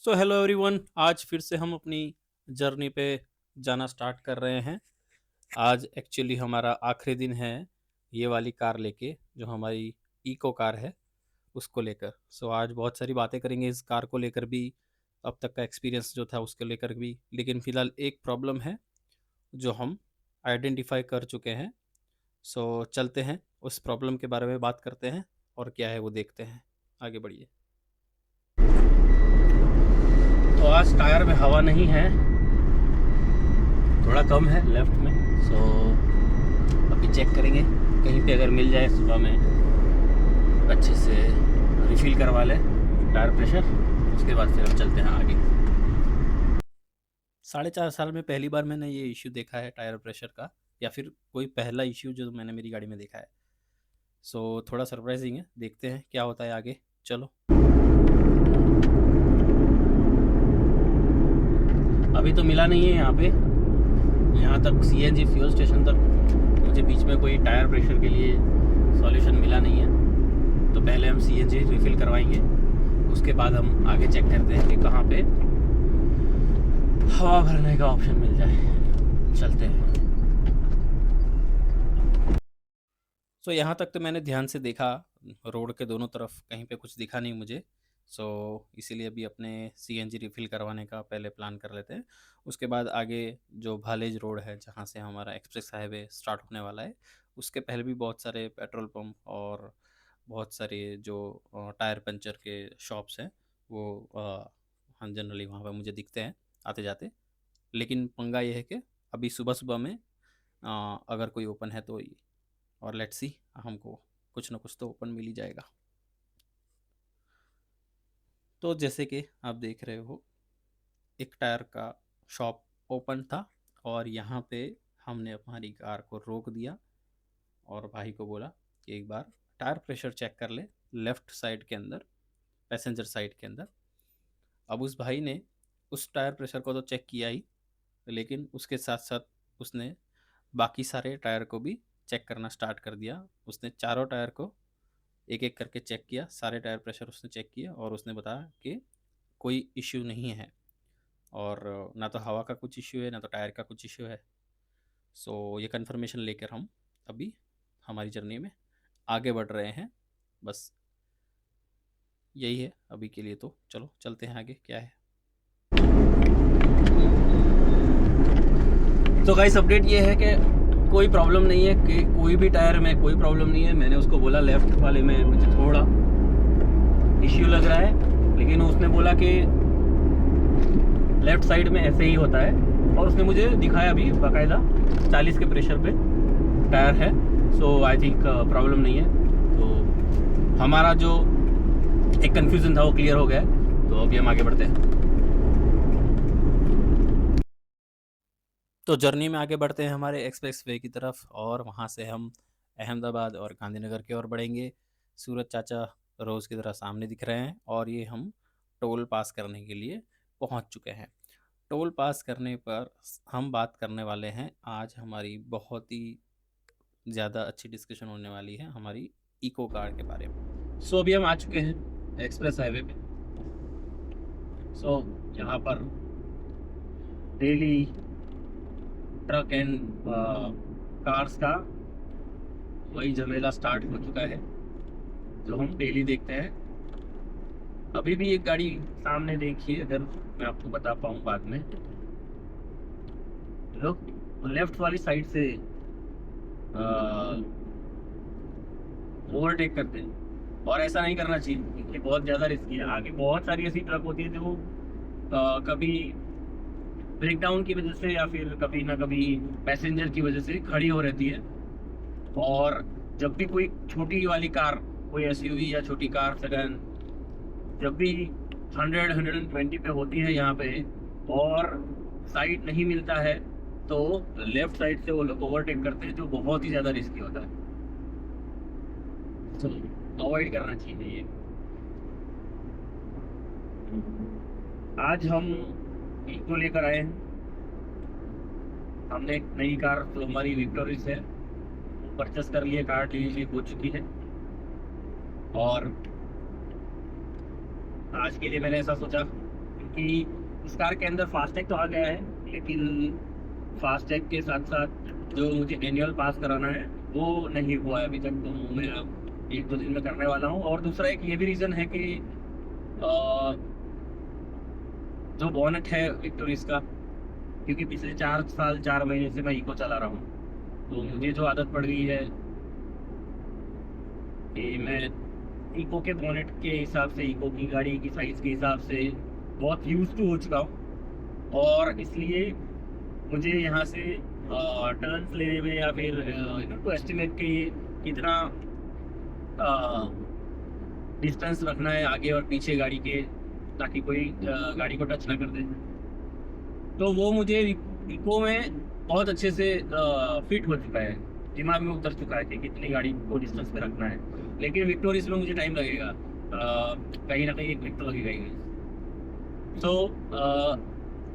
So hello everyone, आज फिर से हम अपनी जर्नी पे जाना स्टार्ट कर रहे हैं। आज एक्चुअली हमारा आखिरी दिन है ये वाली कार लेके, जो हमारी इको कार है उसको लेकर। सो आज बहुत सारी बातें करेंगे इस कार को लेकर भी, अब तक का एक्सपीरियंस जो था उसके लेकर भी। लेकिन फ़िलहाल एक प्रॉब्लम है जो हम आइडेंटिफाई कर चुके हैं। सो चलते हैं उस प्रॉब्लम के बारे में बात करते हैं और क्या है वो देखते हैं। आगे बढ़िए। तो आज टायर में हवा नहीं है, थोड़ा कम है लेफ्ट में। सो अभी चेक करेंगे, कहीं पे अगर मिल जाए सुबह में अच्छे से रिफ़िल करवा लें टायर प्रेशर, उसके बाद फिर हम चलते हैं आगे। 4.5 साल में पहली बार मैंने ये इश्यू देखा है टायर प्रेशर का, या फिर कोई पहला इश्यू जो मैंने मेरी गाड़ी में देखा है। सो थोड़ा सरप्राइजिंग है, देखते हैं क्या होता है आगे। चलो। अभी तो मिला नहीं है यहाँ पे, यहाँ तक सीएनजी फ्यूल स्टेशन तक मुझे बीच में कोई टायर प्रेशर के लिए सॉल्यूशन मिला नहीं है। तो पहले हम सीएनजी रिफ़िल करवाएंगे, उसके बाद हम आगे चेक करते हैं कि कहाँ पे हवा भरने का ऑप्शन मिल जाए। चलते हैं। सो यहाँ तक तो मैंने ध्यान से देखा, रोड के दोनों तरफ कहीं पे कुछ दिखा नहीं मुझे। सो इसीलिए अभी अपने सीएनजी रिफ़िल करवाने का पहले प्लान कर लेते हैं। उसके बाद आगे जो भालेज रोड है, जहाँ से हमारा एक्सप्रेस हाईवे स्टार्ट होने वाला है, उसके पहले भी बहुत सारे पेट्रोल पंप और बहुत सारे जो टायर पंचर के शॉप्स हैं वो हाँ, जनरली वहाँ पर मुझे दिखते हैं आते जाते। लेकिन पंगा ये है कि अभी सुबह सुबह में अगर कोई ओपन है तो, और लेट्स सी, हमको कुछ ना कुछ तो ओपन मिल ही जाएगा। तो जैसे कि आप देख रहे हो, एक टायर का शॉप ओपन था और यहाँ पे हमने हमारी कार को रोक दिया और भाई को बोला कि एक बार टायर प्रेशर चेक कर ले लेफ़्ट साइड के अंदर, पैसेंजर साइड के अंदर। अब उस भाई ने उस टायर प्रेशर को तो चेक किया ही, लेकिन उसके साथ साथ उसने बाकी सारे टायर को भी चेक करना स्टार्ट कर दिया। उसने चारों टायर को एक एक करके चेक किया, सारे टायर प्रेशर उसने चेक किया और उसने बताया कि कोई इश्यू नहीं है, और ना तो हवा का कुछ इश्यू है ना तो टायर का कुछ इश्यू है। सो ये कन्फर्मेशन लेकर हम अभी हमारी जर्नी में आगे बढ़ रहे हैं। बस यही है अभी के लिए, तो चलो चलते हैं आगे क्या है। तो गाइस अपडेट ये है कि कोई प्रॉब्लम नहीं है, कि कोई भी टायर में कोई प्रॉब्लम नहीं है। मैंने उसको बोला लेफ़्ट वाले में मुझे थोड़ा इश्यू लग रहा है, लेकिन उसने बोला कि लेफ़्ट साइड में ऐसे ही होता है, और उसने मुझे दिखाया भी बाकायदा 40 के प्रेशर पे टायर है। सो आई थिंक प्रॉब्लम नहीं है। तो हमारा जो एक कन्फ्यूज़न था वो क्लियर हो गया है। तो अभी हम आगे बढ़ते हैं। तो जर्नी में आगे बढ़ते हैं हमारे एक्सप्रेस वे की तरफ, और वहाँ से हम अहमदाबाद और गांधीनगर की ओर बढ़ेंगे। सूरज चाचा रोज़ की तरह सामने दिख रहे हैं, और ये हम टोल पास करने के लिए पहुँच चुके हैं। टोल पास करने पर हम बात करने वाले हैं, आज हमारी बहुत ही ज़्यादा अच्छी डिस्कशन होने वाली है हमारी इको कार के बारे में। सो अभी हम आ चुके हैं एक्सप्रेस हाईवे पे। सो यहाँ पर डेली ट्रक एंड कार्स का वही झमेला स्टार्ट हो चुका है जो हम डेली देखते हैं। अभी भी एक गाड़ी सामने देखिए, अगर मैं आपको बता पाऊँ बाद में। लोग लेफ्ट वाली साइड से ओवरटेक करते हैं, और ऐसा नहीं करना चाहिए क्योंकि बहुत ज़्यादा रिस्की है। आगे बहुत सारी ऐसी ट्रक होती है जो कभी ब्रेकडाउन की वजह से या फिर कभी ना कभी पैसेंजर की वजह से खड़ी हो रहती है। और जब भी कोई छोटी वाली कार, कोई एसयूवी या छोटी कार सेडान जब भी 100-120 पे होती है यहाँ पे, और साइड नहीं मिलता है, तो लेफ्ट साइड से वो लोग ओवरटेक करते हैं, जो बहुत ही ज़्यादा रिस्की होता है। तो अवॉइड करना चाहिए ये। आज हम इको लेकर आए हैं। हमने एक नई कार जो हमारी विक्टोरिस है वो परचेस कर लिए, कार डिलीवरी हो चुकी है। और आज के लिए मैंने ऐसा सोचा कि इस कार के अंदर फास्टैग तो आ गया है, लेकिन फास्टैग के साथ साथ जो मुझे एनुअल पास कराना है वो नहीं हुआ है अभी तक, तो मैं अब 1-2 दिन में करने वाला हूँ। और दूसरा एक ये भी रीज़न है कि जो बॉनेट है विक्टोरिस का, क्योंकि पिछले 4 साल 4 महीने से मैं इको चला रहा हूँ, तो मुझे जो आदत पड़ गई है कि मैं इको के बोनेट के हिसाब से, इको की गाड़ी की साइज़ के हिसाब से बहुत यूज टू हो चुका हूँ। और इसलिए मुझे यहाँ से टर्न्स लेने में या फिर टू एस्टिमेट के कितना डिस्टेंस रखना है आगे और पीछे गाड़ी के, ताकि कोई गाड़ी को टच ना कर दे, तो वो मुझे इको में बहुत अच्छे से फिट हो चुका है, दिमाग में उतर चुका है कि कितनी गाड़ी को डिस्टेंस पे रखना है। लेकिन विक्टोरियस में मुझे टाइम लगेगा, कहीं ना कहीं 1 वीक तो लगेगा ही। तो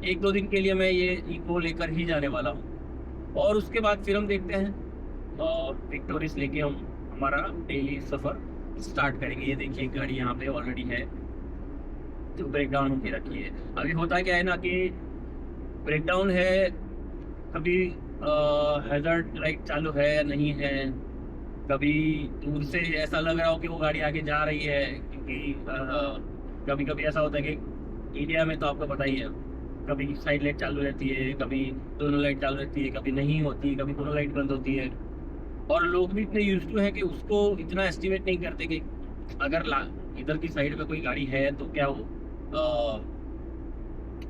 1-2 दिन के लिए मैं ये इको लेकर ही जाने वाला हूँ, और उसके बाद फिर हम देखते हैं, और विक्टोरियस लेके हम हमारा डेली सफ़र स्टार्ट करेंगे। ये देखिए गाड़ी यहाँ पे ऑलरेडी है जो ब्रेक डाउन होकर रखी है। अभी होता क्या है ना कि ब्रेक डाउन है, कभी हैज़र्ड लाइट चालू है या नहीं है, कभी दूर से ऐसा लग रहा हो कि वो गाड़ी आगे जा रही है, क्योंकि कभी कभी ऐसा होता है कि इंडिया में तो आपको पता ही है, कभी साइड लाइट चालू रहती है, कभी दोनों लाइट चालू रहती है, कभी नहीं होती, कभी दोनों लाइट बंद होती है। और लोग भी इतने यूज टू हैं कि उसको इतना एस्टिमेट नहीं करते कि अगर इधर की साइड पे कोई गाड़ी है तो क्या वो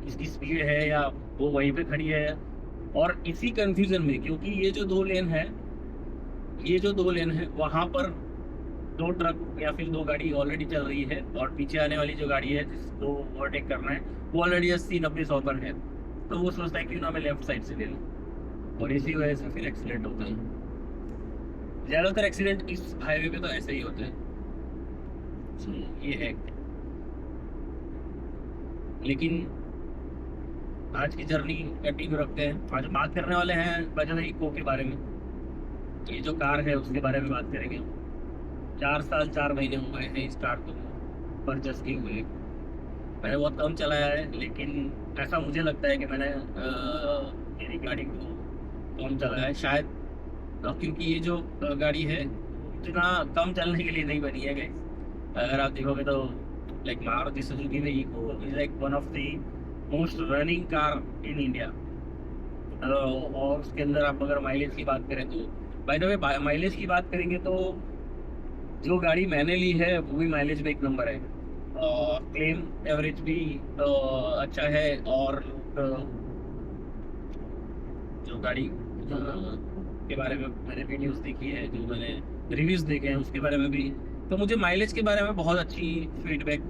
इसकी स्पीड है या वो वहीं पे खड़ी है। और इसी कंफ्यूजन में, क्योंकि ये जो 2 लेन है वहाँ पर 2 ट्रक या फिर 2 गाड़ी ऑलरेडी चल रही है, और पीछे आने वाली जो गाड़ी है जिसको ओवरटेक करना है वो ऑलरेडी 80-90-100 पर है, तो वो सोचता है कि ना मैं लेफ्ट साइड से ले लूँ, और इसी वजह से फिर एक्सीडेंट होता है। ज़्यादातर एक्सीडेंट इस हाईवे पे तो ऐसे ही होते हैं। ये है, लेकिन आज की जर्नी कंटिन्यू रखते हैं। आज बात करने वाले हैं बजाज इको के बारे में। ये जो कार है उसके बारे में बात करेंगे। 4 साल 4 महीने हो गए हैं इस कार को परचेस किए हुए। मैंने बहुत कम चलाया है, लेकिन ऐसा मुझे लगता है कि मैंने मेरी गाड़ी को कम चलाया है शायद, क्योंकि ये जो गाड़ी है इतना कम चलने के लिए नहीं बनी है गाइस। अगर आप देखोगे तो लाइक मारुति सुजुकी में Eeco is like one of the most running car in India. और उसके अंदर आप अगर माइलेज की बात करें तो, बाय द वे माइलेज की बात करेंगे तो जो गाड़ी मैंने ली है वो भी माइलेज में 1 नंबर है, और क्लेम एवरेज भी अच्छा है। और जो गाड़ी के बारे में मैंने वीडियोस देखी है, जो मैंने रिव्यूज़ देखे हैं उसके बारे में भी, तो मुझे माइलेज के बारे में बहुत अच्छी फीडबैक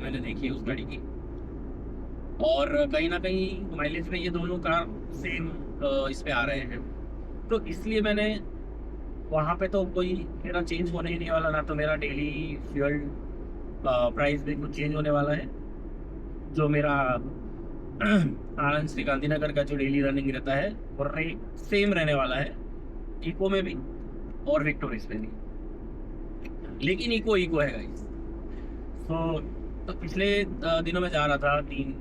मैंने देखी है उस गाड़ी की। और कहीं ना कहीं माइलेज में ये दोनों कार सेम इस पे आ रहे हैं, तो इसलिए मैंने वहाँ पे तो कोई मेरा चेंज होने ही नहीं वाला, ना तो मेरा डेली फ्यूल प्राइस भी कुछ चेंज होने वाला है। जो मेरा आनंद श्री गांधीनगर का जो डेली रनिंग रहता है वो सेम रहने वाला है, इको में भी और विक्टोरियस में भी। लेकिन इको इको है गाइस। तो पिछले दिनों में जा रहा था, 3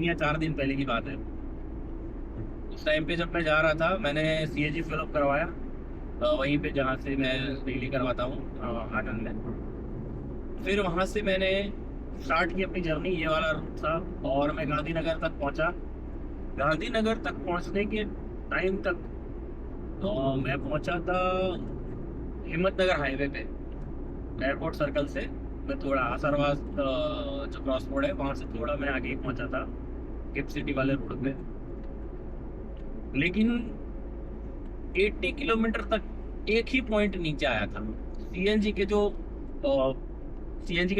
या 4 दिन पहले की बात है। उस टाइम पे जब मैं जा रहा था मैंने CNG फिल अप करवाया वहीं पे जहाँ से मैं डेली करवाता हूँ आनंद में। फिर वहाँ से मैंने स्टार्ट की अपनी जर्नी, ये वाला रूट था, और मैं गांधीनगर तक पहुँचा। गांधीनगर तक पहुँचने के टाइम तक मैं पहुँचा था हिम्मतनगर हाईवे पे, एयरपोर्ट सर्कल से मैं थोड़ा आसरवास जो क्रॉस रोड है वहाँ से थोड़ा मैं आगे ही पहुँचा था गिफ्ट सिटी वाले रोड पे। लेकिन 80 किलोमीटर तक एक ही पॉइंट नीचे आया था। सीएनजी के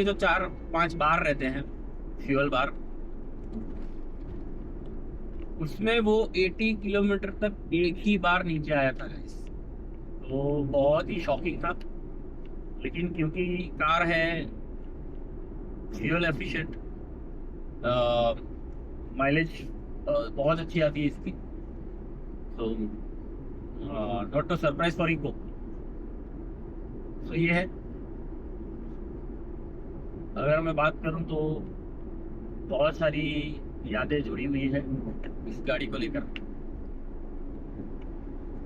जो 4-5 बार रहते हैं, फ्यूल बार, उसमें वो 80 किलोमीटर तक एक ही बार नीचे आया था गाइस। तो बहुत ही शॉकिंग था। लेकिन क्योंकि कार है फ्यूल एफिशिएंट, माइलेज बहुत अच्छी आती है इसकी, तो not to surprise for Eeco. तो ये है, अगर मैं बात करूं तो बहुत सारी यादें जुड़ी हुई है इस गाड़ी को लेकर।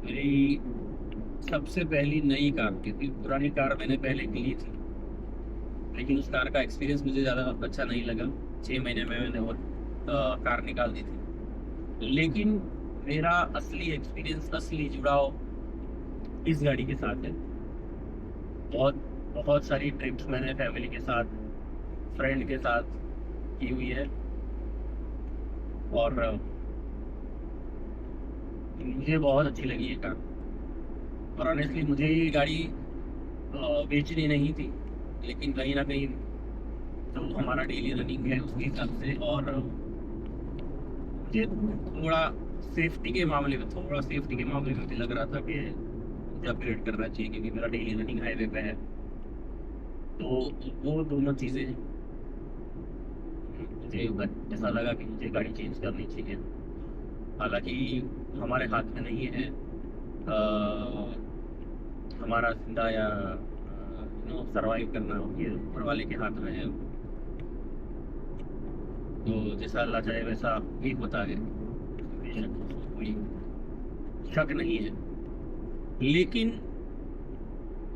मेरी सबसे पहली नई कार थी, पुरानी कार मैंने पहले की ली थी, लेकिन उस कार का एक्सपीरियंस मुझे ज़्यादा अच्छा नहीं लगा। 6 महीने में मैंने वो कार निकाल दी थी। लेकिन मेरा असली एक्सपीरियंस, असली जुड़ाव इस गाड़ी के साथ है। बहुत बहुत सारी ट्रिप्स मैंने फैमिली के साथ, फ्रेंड के साथ की हुई है, और मुझे बहुत अच्छी लगी ये कार। और ऑनेस्टली मुझे ये गाड़ी बेचनी नहीं थी, लेकिन कहीं ना कहीं जो हमारा डेली रनिंग है उसके हिसाब से, और मुझे थोड़ा सेफ्टी के मामले में मुझे लग रहा था कि मुझे अपग्रेड करना चाहिए, क्योंकि मेरा डेली रनिंग हाईवे पे है। तो वो दोनों चीज़ें मुझे ऐसा लगा कि मुझे गाड़ी चेंज करनी चाहिए। हालांकि हमारे हाथ में नहीं है, हमारा जिंदा या सरवाइव करना ये ऊपर वाले के हाथ में है। तो जैसा अल्लाह चाहे वैसा भी होता है, बेशक उसमें कोई शक नहीं है। लेकिन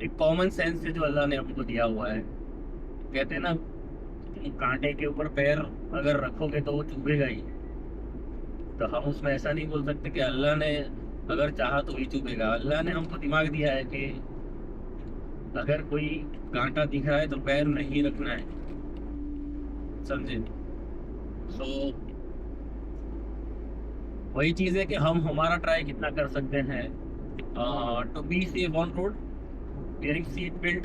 एक कॉमन सेंस से जो अल्लाह ने हमको दिया हुआ है, कहते हैं ना, तुम कांटे के ऊपर पैर अगर रखोगे तो वो चुभेगा ही। तो हम उसमें ऐसा नहीं बोल सकते कि अल्लाह ने अगर चाहा तो ही चुभेगा। अल्लाह ने हमको दिमाग दिया है कि अगर कोई कांटा दिख रहा है तो पैर नहीं रखना है, समझे? सो वही चीज़ है कि हम हमारा ट्राई कितना कर सकते हैं to be safe on road, wearing seat belt,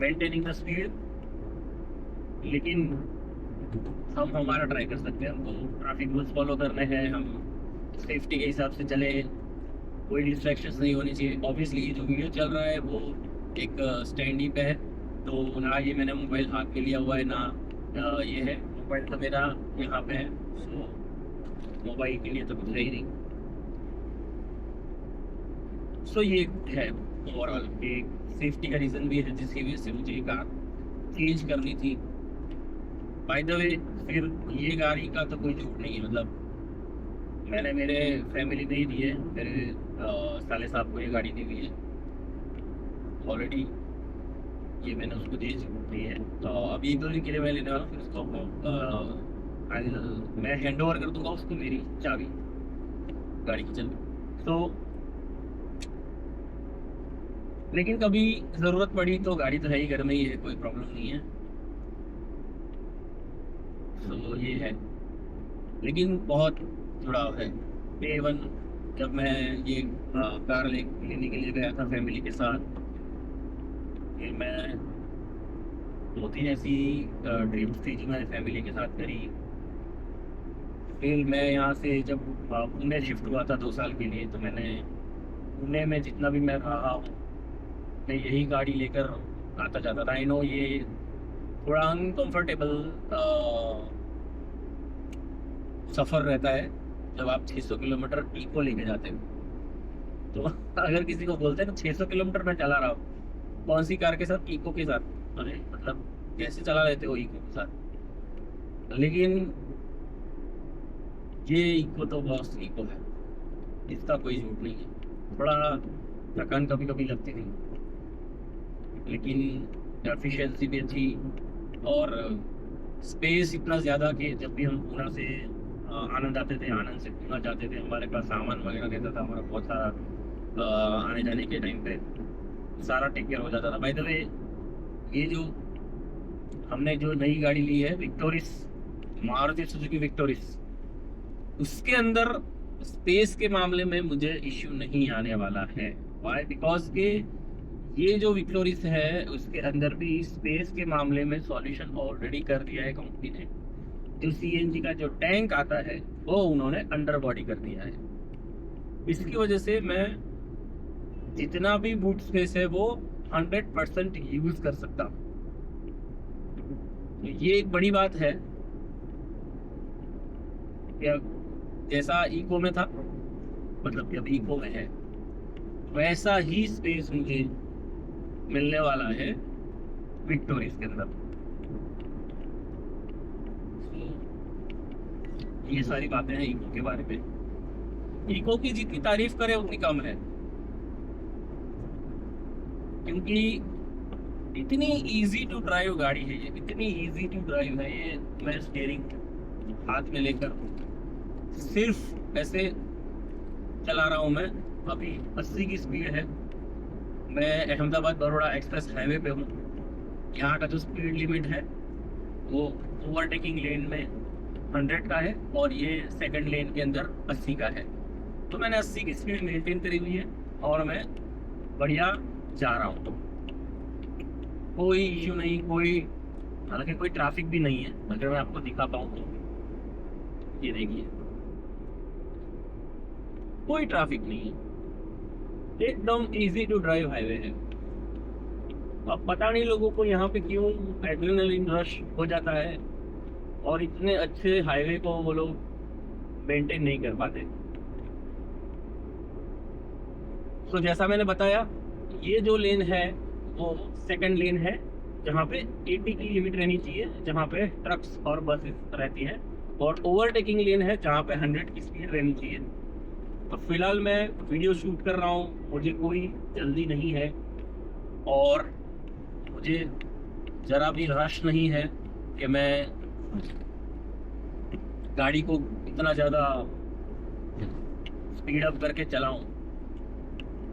maintaining the speed. लेकिन हम हमारा ट्राई कर सकते हैं, हमको ट्रैफिक रूल्स फॉलो करने हैं, हम सेफ्टी के हिसाब से चले, कोई डिस्ट्रैक्शंस नहीं होनी चाहिए। ऑब्वियसली ये जो वीडियो चल रहा है वो एक स्टैंड ही पे है, तो ना ये मैंने मोबाइल हाथ में लिया हुआ है, ना ये है। मोबाइल तो मेरा यहाँ पे है, सो मोबाइल के लिए तो कुछ है ही नहीं। सो ये है ओवरऑल एक सेफ्टी का रीज़न भी है जिसकी वजह से मुझे ये कार चेंज करनी थी। बाय द वे, फिर ये गाड़ी का तो कोई झूठ नहीं है, मतलब मैंने मेरे फैमिली में ही दी है, मेरे साले साहब को ये गाड़ी दी हुई है ऑलरेडी। ये मैंने उसको दे दी है, तो अभी 1-2 दिन के लिए मैं लेने वाला हूँ, फिर उसको मैं हैंड ओवर कर दूंगा उसको मेरी चाबी गाड़ी की। चल तो लेकिन कभी ज़रूरत पड़ी तो गाड़ी तो है ही, घर में ही है, कोई प्रॉब्लम नहीं है। तो ये है, लेकिन बहुत जुड़ाव है। डे वन जब मैं ये कार लेने के लिए गया था फैमिली के साथ, फिर मैं 2-3 ऐसी ट्रिप्स थी जो मैंने फैमिली के साथ करी। फिर मैं यहाँ से जब पुणे शिफ्ट हुआ था 2 साल के लिए, तो मैंने पुणे में जितना भी मैं रहा हूँ, मैं यही गाड़ी लेकर आता जाता था। आई नो ये थोड़ा अनकंफर्टेबल सफ़र रहता है जब आप 600 किलोमीटर इको लेके जाते हो। तो अगर किसी को बोलते हैं ना 600 किलोमीटर मैं चला रहा हूँ, कौन सी कार के साथ? इको के साथ। अरे मतलब कैसे चला लेते हो इको के साथ? लेकिन ये इको तो बॉस इको है, इसका कोई झूठ नहीं है। थोड़ा थकान कभी कभी लगती थी, लेकिन एफिशिएंसी भी अच्छी, और स्पेस इतना ज़्यादा कि जब भी हम पूना से आनंद आते थे, आनंद से पूना जाते थे, हमारे पास सामान वगैरह रहता था हमारा बहुत सारा, आने जाने के टाइम पे सारा टेक केयर हो जाता था। बाय द वे, ये जो हमने जो नई गाड़ी ली है विक्टोरिस, मारुति सुजुकी विक्टोरिस, उसके अंदर स्पेस के मामले में मुझे इश्यू नहीं आने वाला है। वाई? बिकॉज के ये जो विक्टोरिस है उसके अंदर भी स्पेस के मामले में सॉल्यूशन ऑलरेडी कर दिया है कंपनी ने। जो सीएनजी का जो टैंक आता है वो उन्होंने अंडर बॉडी कर दिया है। इसकी वजह से मैं जितना भी बूट स्पेस है वो 100% यूज कर सकता हूँ। तो ये एक बड़ी बात है। जैसा इको में था, मतलब जब इको में है, वैसा ही स्पेस मुझे मिलने वाला है विक्टोरिस के अंदर। ये सारी बातें हैं इको के बारे में। इको की जितनी तारीफ करें उतनी कम है, क्योंकि इतनी इजी टू ड्राइव गाड़ी है ये, इतनी इजी टू ड्राइव है ये। मैं स्टीयरिंग हाथ में लेकर सिर्फ ऐसे चला रहा हूँ। मैं अभी 80 की स्पीड है। मैं अहमदाबाद बड़ौदा एक्सप्रेस हाईवे पे हूँ। यहाँ का जो स्पीड लिमिट है वो ओवरटेकिंग लेन में 100 का है और ये सेकंड लेन के अंदर 80 का है। तो मैंने 80 की स्पीड मेंटेन करी हुई है और मैं बढ़िया जा रहा हूँ, कोई इश्यू नहीं, कोई, हालांकि कोई ट्रैफिक भी नहीं है। अगर मैं आपको दिखा पाऊँ तो ये देखिए, कोई ट्रैफिक नहीं है, एकदम इजी टू ड्राइव हाईवे है। अब पता नहीं लोगों को यहाँ पे क्यों एड्रेनलिन रश हो जाता है और इतने अच्छे हाईवे को वो लोग मेंटेन नहीं कर पाते। तो जैसा मैंने बताया, ये जो लेन है वो सेकंड लेन है, जहाँ पे 80 की लिमिट रहनी चाहिए, जहाँ पे ट्रक्स और बसेस रहती हैं, और ओवरटेकिंग लेन है जहाँ पे 100 की स्पीड रहनी चाहिए। तो फिलहाल मैं वीडियो शूट कर रहा हूँ, मुझे कोई जल्दी नहीं है और मुझे ज़रा भी रश नहीं है कि मैं गाड़ी को इतना ज़्यादा स्पीड अप करके चलाऊँ।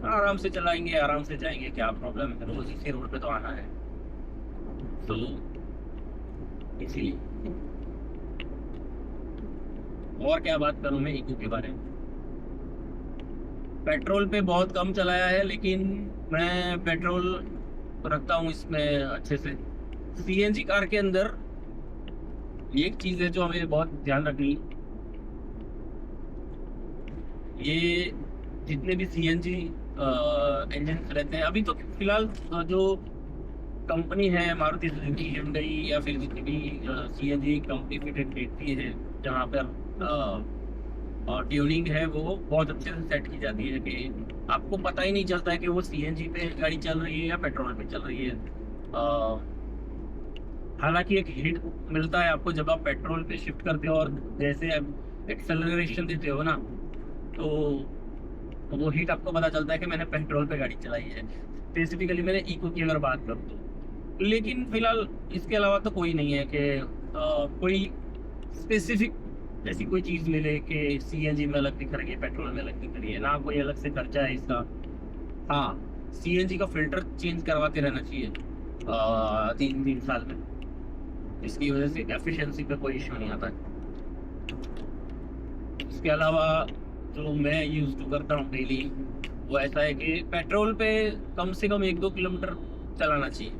आराम से चलाएंगे, आराम से जाएंगे, क्या प्रॉब्लम है, रोज इसी रोड पे तो आना है। तो इसीलिए, और क्या बात करूं मैं इको के बारे में। पेट्रोल पे बहुत कम चलाया है, लेकिन मैं पेट्रोल रखता हूँ इसमें अच्छे से। सीएनजी कार के अंदर एक चीज़ है जो हमें बहुत ध्यान रखनी, ये जितने भी सीएनजी इंजन रहते हैं, अभी तो फिलहाल जो कंपनी है मारुति सुजुकी, हुंडई या फिर जितनी भी सीएनजी कंपनी फिटेड रहती है, जहाँ पर ट्यूनिंग है वो बहुत अच्छे से सेट की जाती है कि आपको पता ही नहीं चलता है कि वो सीएनजी पे गाड़ी चल रही है या पेट्रोल पे चल रही है। हालांकि एक हिट मिलता है आपको जब आप पेट्रोल पे शिफ्ट करते हो और जैसे आप एक्सेलरेशन देते हो ना, तो वो हिट आपको पता चलता है कि मैंने पेट्रोल पे गाड़ी चलाई है। स्पेसिफिकली मैंने इको की अगर बात करूँ तो, लेकिन फिलहाल इसके अलावा तो कोई नहीं है कि कोई स्पेसिफिक ऐसी कोई चीज़ मिले कि सीएनजी में अलग दिख रही है, पेट्रोल में अलग दिख रही है, ना कोई अलग से खर्चा है इसका। हाँ, सीएनजी का फिल्टर चेंज करवाते रहना चाहिए 3 साल में, इसकी वजह से एफिशिएंसी पे कोई इश्यू नहीं आता है। इसके अलावा जो मैं यूज़ टू करता हूँ डेली, वो ऐसा है कि पेट्रोल पे कम से कम 1-2 किलोमीटर चलाना चाहिए।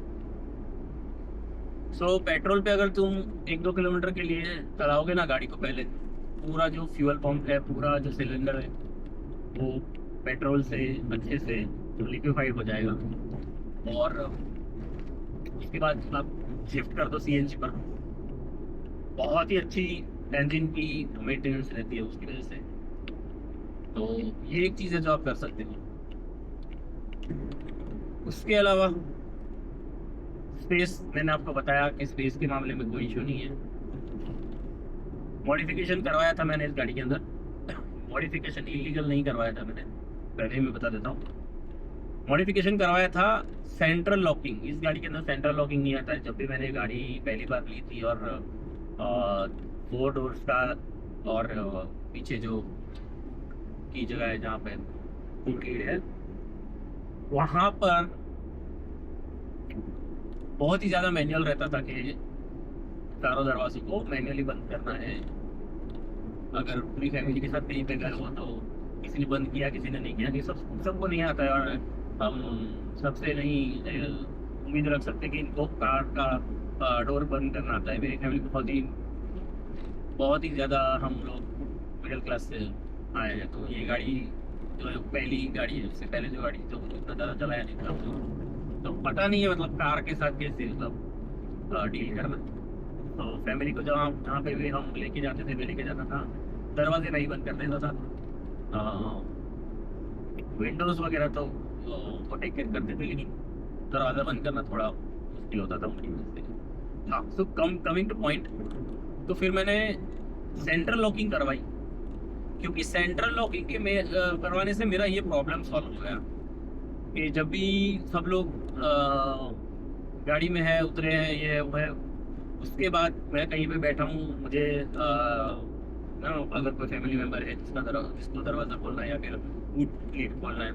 सो पेट्रोल पे अगर तुम 1-2 किलोमीटर के लिए चलाओगे ना गाड़ी को, पहले पूरा जो फ्यूल पंप है, पूरा जो सिलेंडर है, वो पेट्रोल से अच्छे से लिक्विफाइड हो जाएगा और उसके बाद आप शिफ्ट कर दो सीएनजी पर। बहुत ही अच्छी इंजन की मेंटेनेंस रहती है उसकी वजह से। तो ये एक चीज़ है जो आप कर सकते हो। उसके अलावा स्पेस, मैंने आपको बताया कि स्पेस के मामले में कोई इशू नहीं है। मॉडिफिकेशन करवाया था मैंने इस गाड़ी के अंदर। मॉडिफिकेशन इलीगल नहीं करवाया था मैंने, पहले ही मैं बता देता हूँ। मॉडिफिकेशन करवाया था सेंट्रल लॉकिंग। इस गाड़ी के अंदर सेंट्रल लॉकिंग नहीं आता है। जब भी मैंने गाड़ी पहली बार ली थी और 4 डोर्स का और पीछे जो की जगह है जहाँ पे टूल है, वहाँ पर बहुत ही ज़्यादा मैनुअल रहता था कि चारों दरवाजों को मैनुअली बंद करना है। अगर पूरी फैमिली के साथ कहीं पे गए हो तो किसी ने बंद किया, किसी ने नहीं किया, कि सबको नहीं आता है और हम सबसे नहीं उम्मीद रख सकते कि इनको कार का डोर बंद करना आता है। मेरी फैमिली बहुत ही ज़्यादा हम लोग मिडिल क्लास से आए हैं, तो ये गाड़ी जो है पहली गाड़ी है। उससे पहले जो गाड़ी तो इतना ज़्यादा चलाया नहीं था, तो पता नहीं है मतलब कार के साथ कैसे मतलब डील करना। तो फैमिली को जहाँ पे भी हम लेके जाते थे, मैं लेके जाता था, दरवाजे नहीं बंद कर देता था। विंडोज़ वगैरह तो वो टेक केयर करते थे, लेकिन दरवाज़ा बंद करना थोड़ा मुश्किल होता था उनकी वजह से। हाँ, सो कमिंग टू पॉइंट, तो फिर मैंने सेंट्रल लॉकिंग करवाई, क्योंकि सेंट्रल लॉकिंग के करवाने से मेरा ये प्रॉब्लम सॉल्व हो गया कि जब भी सब लोग गाड़ी में है, उतरे हैं, ये है वो है, उसके बाद मैं कहीं पे बैठा हूँ, मुझे ना, अगर कोई फैमिली मेम्बर है जिसको दरवाज़ा खोलना है या फिर गेट खोलना है,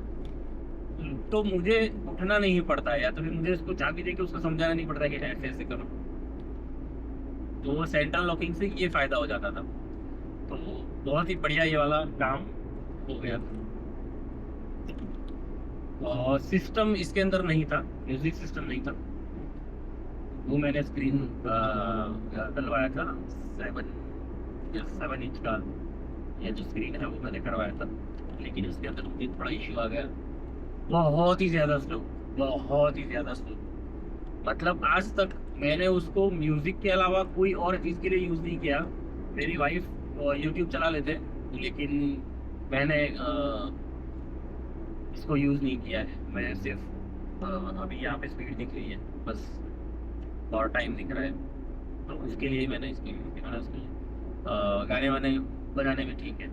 तो मुझे उठना नहीं पड़ता है, या तो फिर मुझे उसको चाबी दे के उसको समझाना नहीं पड़ता है कि ऐसे ऐसे करो। तो वो सेंट्रल लॉकिंग से ये फ़ायदा हो जाता था। तो बहुत ही बढ़िया ये वाला काम हो गया था। और सिस्टम इसके अंदर नहीं था, म्यूजिक सिस्टम नहीं था। वो मैंने स्क्रीन डलवाया था 7 इंच का, ये जो स्क्रीन है वो मैंने करवाया था, लेकिन इसके अंदर मुझे थोड़ा इशू आ गया। बहुत ही ज़्यादा स्लो, बहुत ही ज़्यादा स्लो। मतलब आज तक मैंने उसको म्यूज़िक के अलावा कोई और चीज़ के लिए यूज़ नहीं किया। मेरी वाइफ यूट्यूब चला लेते, लेकिन मैंने इसको यूज़ नहीं किया है। मैं सिर्फ अभी यहाँ पे स्पीड दिख रही है बस, और टाइम दिख रहा है, तो उसके लिए मैंने इसको यूज़ किया। गाने वाने बजाने में ठीक है,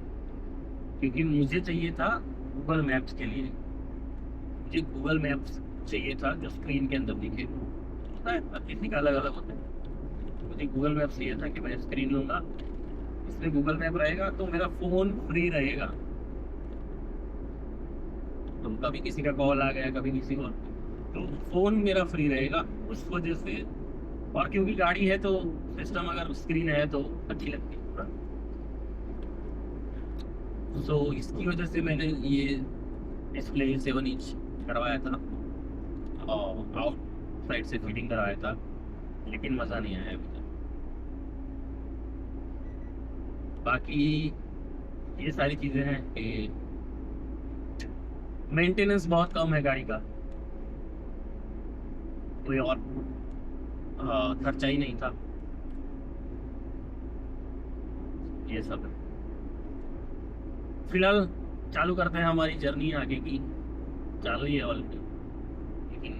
क्योंकि मुझे चाहिए था गूगल मैप्स के लिए, मुझे गूगल मैप्स चाहिए था जो स्क्रीन के अंदर दिखे। होता है हर किसी का अलग अलग होता है। मुझे गूगल मैप्स चाहिए था कि मैं स्क्रीन लूँगा, इसमें गूगल मैप रहेगा तो मेरा फ़ोन फ्री रहेगा। तो कभी किसी का कॉल आ गया, कभी किसी को, तो फ़ोन मेरा फ्री रहेगा उस वजह से। और क्योंकि गाड़ी है तो सिस्टम अगर स्क्रीन है तो अच्छी लगती है। सो इसकी वजह से मैंने ये डिस्प्ले 7 इंच करवाया था और आउट साइड से फिटिंग करवाया था, लेकिन मज़ा नहीं आया अभी तक। बाकी ये सारी चीज़ें हैं कि मेंटेनेंस बहुत कम है गाड़ी का, कोई और खर्चा ही नहीं था, ये सब है। फिलहाल चालू करते हैं हमारी जर्नी आगे की, चालू ही है ऑलरेडी, लेकिन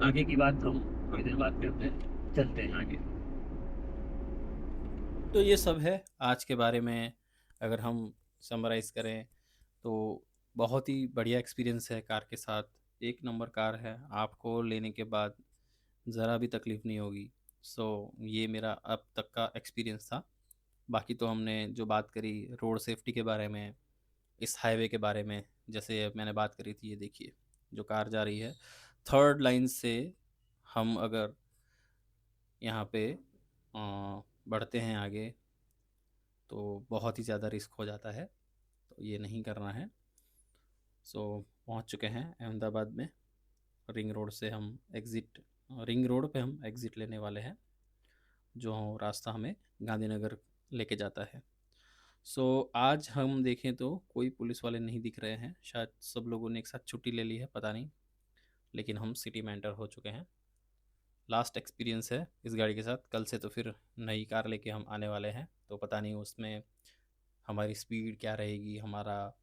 आगे की बात हम थोड़ी देर बात करते हैं, चलते हैं आगे। तो ये सब है आज के बारे में। अगर हम समराइज़ करें तो बहुत ही बढ़िया एक्सपीरियंस है कार के साथ। एक नंबर कार है, आपको लेने के बाद ज़रा भी तकलीफ़ नहीं होगी। सो ये मेरा अब तक का एक्सपीरियंस था। बाकी तो हमने जो बात करी रोड सेफ्टी के बारे में, इस हाईवे के बारे में, जैसे मैंने बात करी थी, ये देखिए जो कार जा रही है थर्ड लाइन से, हम अगर यहाँ पे बढ़ते हैं आगे तो बहुत ही ज़्यादा रिस्क हो जाता है, तो ये नहीं करना है। सो पहुँच चुके हैं अहमदाबाद में। रिंग रोड से हम एग्ज़िट, रिंग रोड पे हम एग्ज़िट लेने वाले हैं, जो रास्ता हमें गांधीनगर लेके जाता है। सो आज हम देखें तो कोई पुलिस वाले नहीं दिख रहे हैं, शायद सब लोगों ने एक साथ छुट्टी ले ली है, पता नहीं। लेकिन हम सिटी में एंटर हो चुके हैं। लास्ट एक्सपीरियंस है इस गाड़ी के साथ। कल से तो फिर नई कार लेके हम आने वाले हैं, तो पता नहीं उसमें हमारी स्पीड क्या रहेगी, हमारा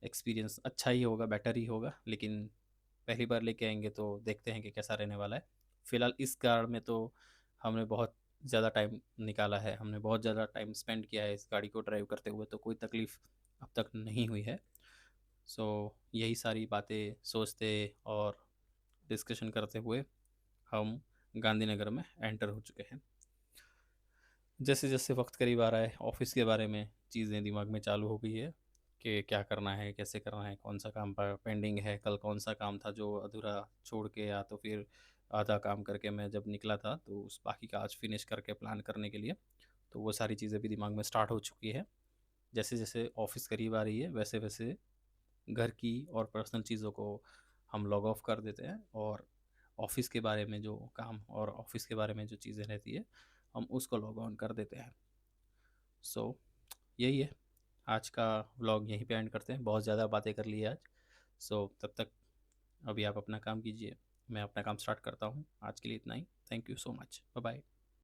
एक्सपीरियंस अच्छा ही होगा, बेटर ही होगा। लेकिन पहली बार लेके आएंगे तो देखते हैं कि कैसा रहने वाला है। फ़िलहाल इस कार में तो हमने बहुत ज़्यादा टाइम निकाला है, हमने बहुत ज़्यादा टाइम स्पेंड किया है इस गाड़ी को ड्राइव करते हुए, तो कोई तकलीफ़ अब तक नहीं हुई है। सो यही सारी बातें सोचते और डिस्कशन करते हुए हम गांधीनगर में एंटर हो चुके हैं। जैसे जैसे वक्त करीब आ रहा है, ऑफिस के बारे में चीज़ें दिमाग में चालू हो गई है कि क्या करना है, कैसे करना है, कौन सा काम पेंडिंग है, कल कौन सा काम था जो अधूरा छोड़ के, या तो फिर आधा काम करके मैं जब निकला था तो उस बाकी का आज फिनिश करके प्लान करने के लिए। तो वो सारी चीज़ें भी दिमाग में स्टार्ट हो चुकी है। जैसे जैसे ऑफिस करीब आ रही है वैसे वैसे घर की और पर्सनल चीज़ों को हम लॉग ऑफ कर देते हैं, और ऑफिस के बारे में जो काम और ऑफिस के बारे में जो चीज़ें रहती है हम उसको लॉग ऑन कर देते हैं। सो यही है, आज का व्लॉग यहीं पे एंड करते हैं। बहुत ज़्यादा बातें कर ली आज। सो तब तक अभी आप अपना काम कीजिए, मैं अपना काम स्टार्ट करता हूँ। आज के लिए इतना ही। Thank you so much, bye bye.